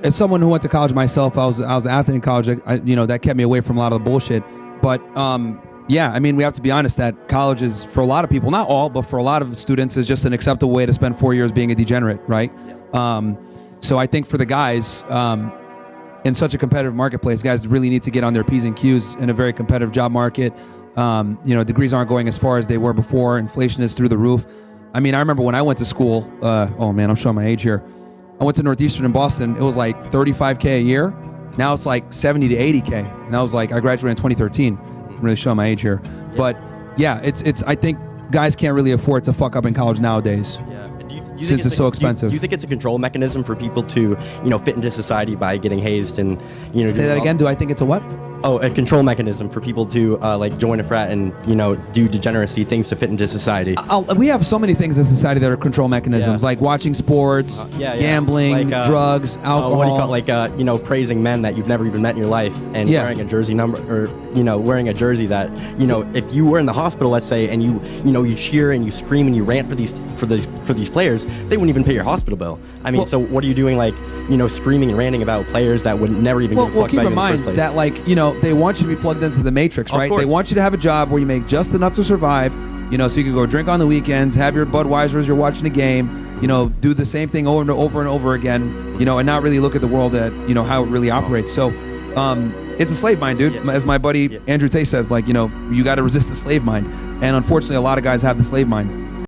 as someone who went to college myself, I was an athlete in college. That kept me away from a lot of the bullshit. But yeah, I mean, we have to be honest that college is, for a lot of people, not all, but for a lot of students, is just an acceptable way to spend 4 years being a degenerate, right? Yeah. So I think for the guys, in such a competitive marketplace, guys really need to get on their P's and Q's in a very competitive job market. Degrees aren't going as far as they were before. Inflation is through the roof. I mean, I remember when I went to school, oh man, I'm showing my age here. I went to Northeastern in Boston. It was like $35K a year. Now it's like 70 to 80K. And I was like, I graduated in 2013. I'm really showing my age here. Yeah. But yeah, it's. I think guys can't really afford to fuck up in college nowadays. Yeah. Since it's so expensive. Do you think it's a control mechanism for people to, fit into society by getting hazed and, Say that again. Do I think it's a what? Oh, a control mechanism for people to join a frat and, do degeneracy things to fit into society. We have so many things in society that are control mechanisms, like watching sports, gambling, drugs, alcohol. What do you call it? Praising men that you've never even met in your life and wearing a jersey number, or, wearing a jersey that, if you were in the hospital, let's say, and you cheer and you scream and you rant for these players, they wouldn't even pay your hospital bill. I mean, so what are you doing, screaming and ranting about players that would never even give a fuck about you in the first place? That, they want you to be plugged into the matrix, right? They want you to have a job where you make just enough to survive, so you can go drink on the weekends, have your Budweiser as you're watching a game, do the same thing over and over and over again, and not really look at the world at, how it really operates. So, it's a slave mind, dude. As my buddy Andrew Tate says, you got to resist the slave mind. And unfortunately, a lot of guys have the slave mind.